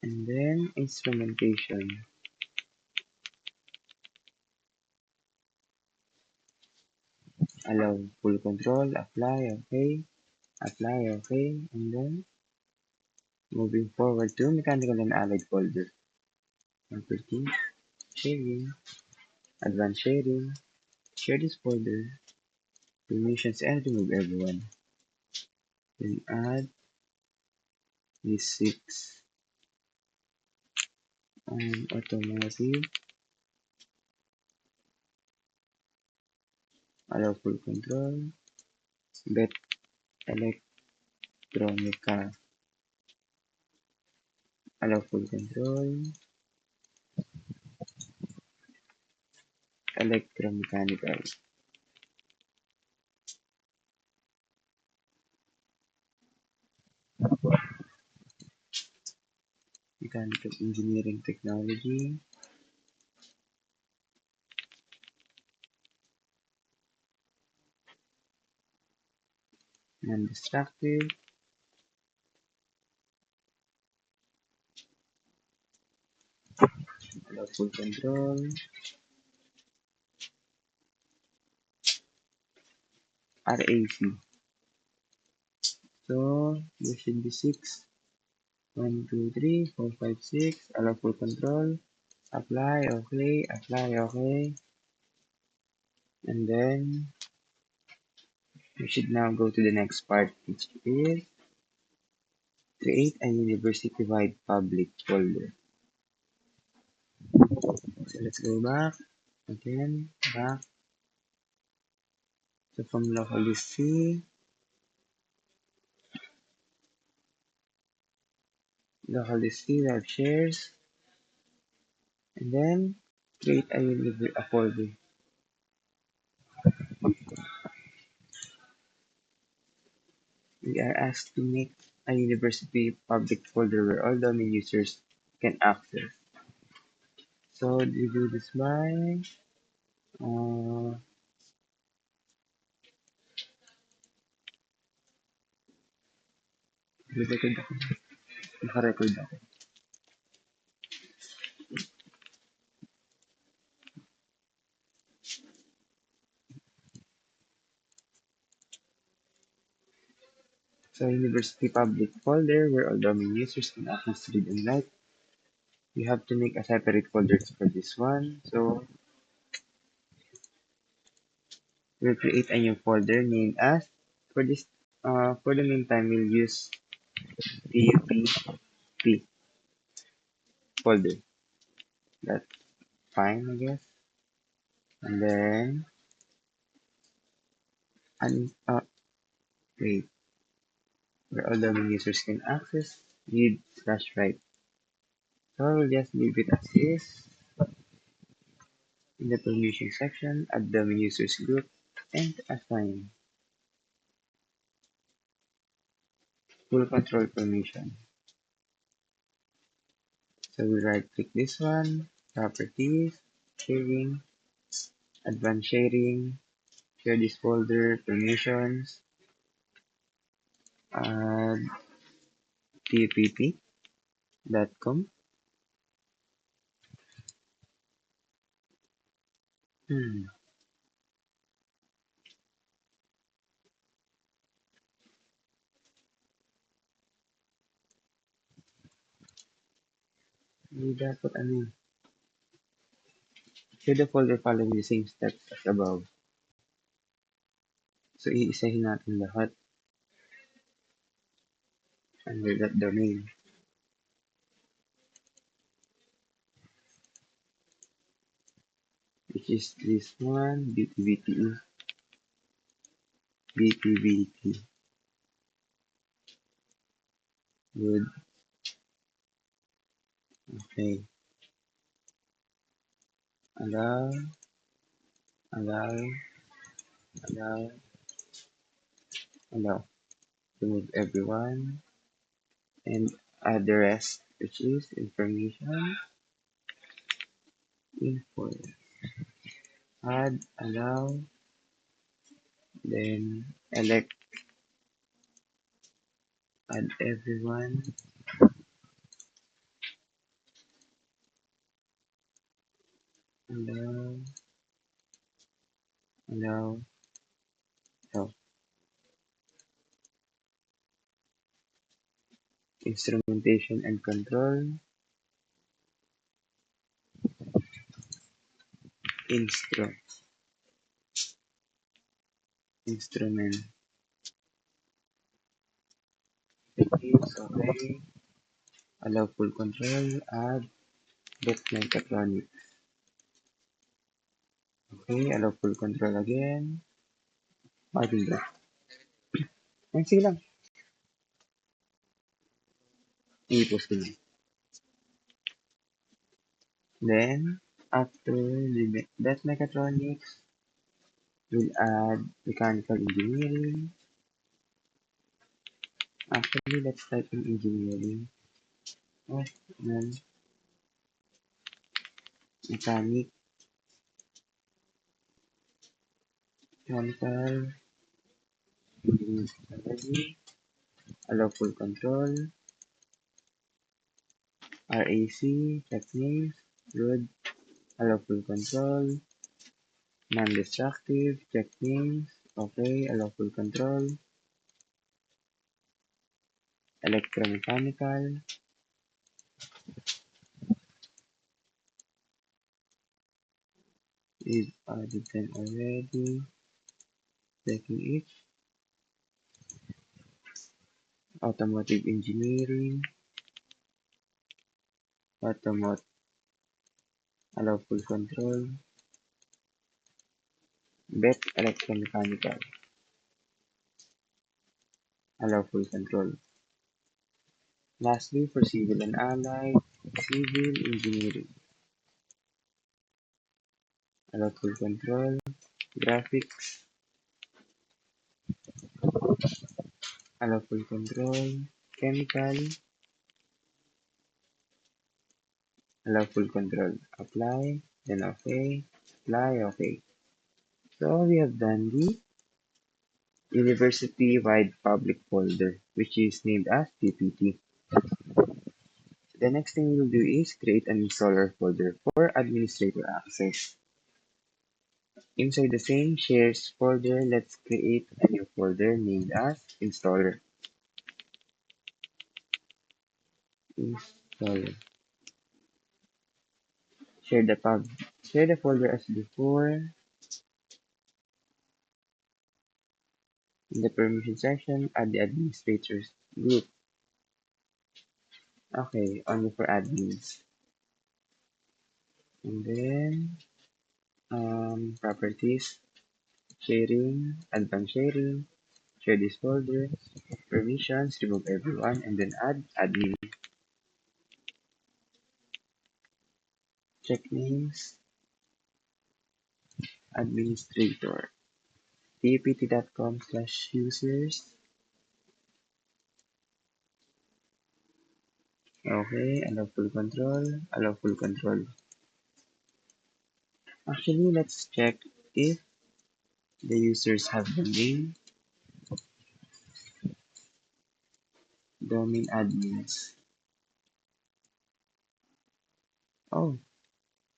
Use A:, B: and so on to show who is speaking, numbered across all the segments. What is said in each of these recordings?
A: and then instrumentation. Allow full control, apply, okay, and then moving forward to mechanical and allied folder. Property, sharing, advanced sharing, share this folder, permissions, and remove everyone. Then add these 6 automotive, allow full control, bet electronica, allow full control, electromechanical, mechanical engineering technology, non-destructive, allow full control, RAC. So there should be 6. 1, 2, 3, 4, 5, 6. Allow full control. Apply, okay, apply, okay. And then we should now go to the next part, which is create a university-wide public folder. So let's go back again, back. So from localist C, web shares, and then create a folder. We are asked to make a university public folder where all domain users can access. So we do this by uh, record ako. Naka-record ako. So university public folder where all domain users can access read and write. We have to make a separate folder for this one. So we'll create a new folder named as for this for the meantime we'll use PUPP folder. That's fine, I guess. And then wait, where all domain users can access read/write. So we'll just leave it as is. In the permission section, add domain users group and assign full control permission. So we right click this one, properties, sharing, advanced sharing, share this folder, permissions, add tpp.com. Hindi dapat ano. Should the folder follow the same steps as above? So iisahin natin lahat under that domain. Which is this one, btvt, btvt. Good. Okay. Allow, allow, allow, allow. Remove everyone and add the rest, which is information, info. Add, allow, then elect, add everyone, allow, allow, oh, instrumentation and control, instru, instrument, use, okay, allow full control, add, get mechatronic, okay, allow full control again, adding that, and sige lang, i-post ko lang. Then, after that mechatronics, we'll add mechanical engineering. Actually, let's type in engineering. Oh, then mechanic, mechanical engineering technology, allow full control, RAC, check names, good, allow full control, non-destructive, check names, okay, allow full control, electromechanical, is added them already, checking it, automotive engineering, automotive, allow full control, bet electromechanical, allow full control. Lastly, for civil and allied, civil engineering, allow full control, graphics, allow full control, chemical, allow full control, apply, then okay, apply, okay. So we have done the university-wide public folder, which is named as PPT. The next thing we'll do is create an installer folder for administrator access. Inside the same shares folder, let's create a new folder named as installer. Installer. Share the pub. Share the folder as before. In the permission section, add the administrators group. Okay, only for admins. And then properties, sharing, advanced sharing, share this folder, permissions, remove everyone, and then add admin. Check names, administrator, ppt.com/users. Okay, allow full control, allow full control. Actually, let's check if the users have the name, domain admins. Oh,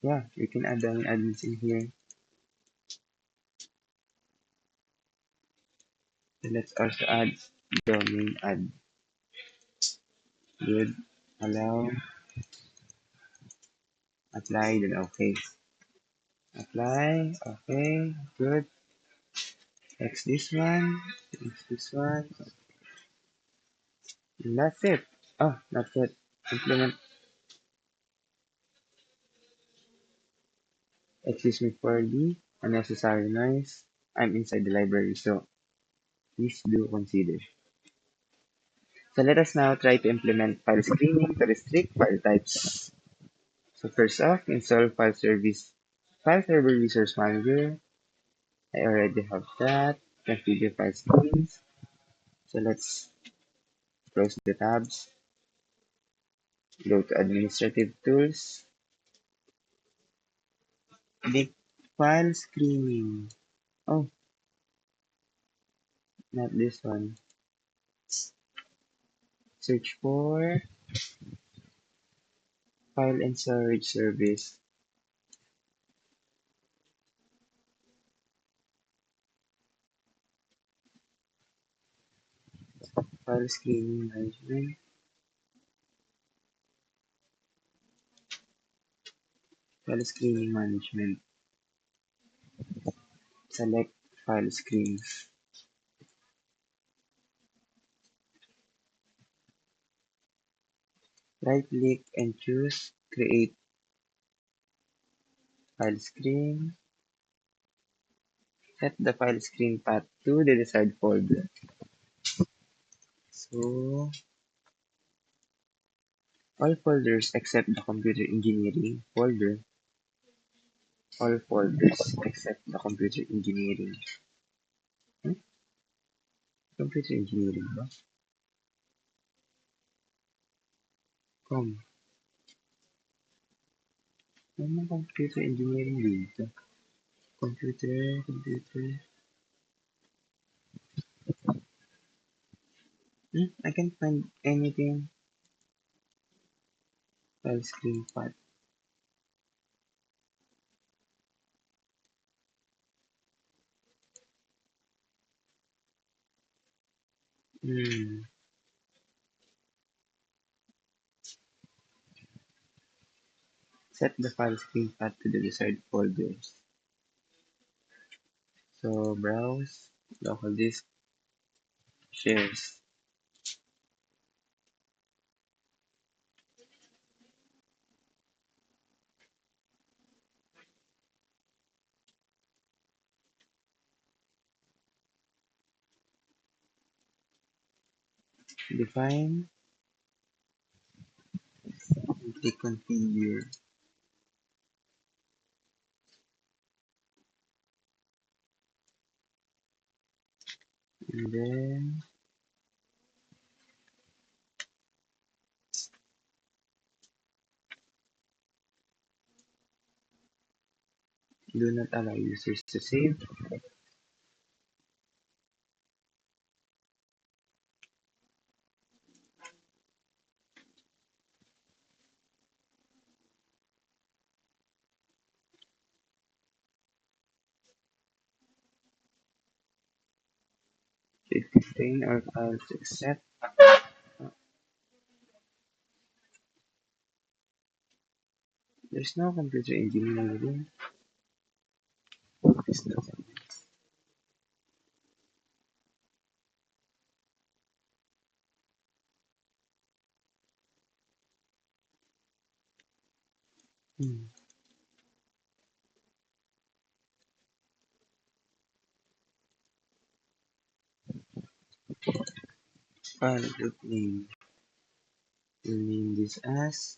A: yeah, we can add domain admins in here. So let's also add domain ad. Good. Allow. Apply. Then okay. Apply. Okay. Good. Next this one. Next this one. And that's it. Oh, not yet. Implement. Excuse me for the unnecessary noise. I'm inside the library, so please do consider. So let us now try to implement file screening to restrict file types. So first off, install file server resource manager. I already have that. Configure file screens. So let's close the tabs. Go to administrative tools. Click file screening. Oh, not this one. Search for file and storage service. File screening management. File screening management. Select file screen. Right click and choose create file screen. Set the file screen path to the desired folder. So all folders except the computer engineering folder. All folders except the computer engineering. Hmm? Computer engineering ba? Com. Ano computer engineering dito? Computer. I can't find anything. File screen path. Hmm. Set the file screen path to the desired folders. So browse, local disk, shares. Define and click configure. And then do not allow users to save. Should contain all files except there's no computer engineering. It's not. Hmm. File group name. We'll name this as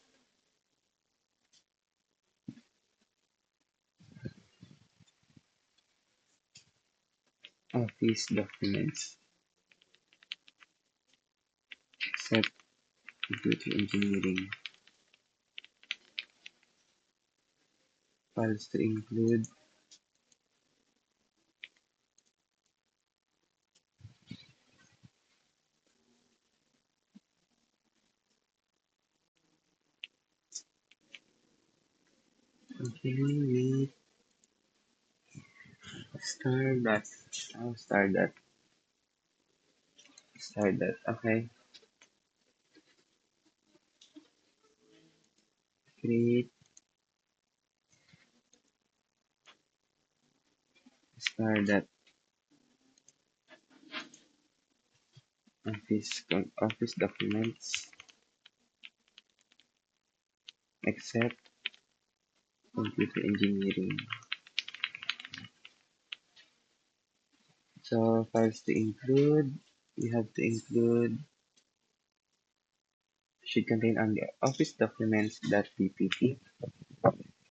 A: Office Documents. Set computer engineering. Files to include continue with star dot. Okay. Create star dot office documents except computer engineering. So files to include, you have to include should contain only office documents.ppt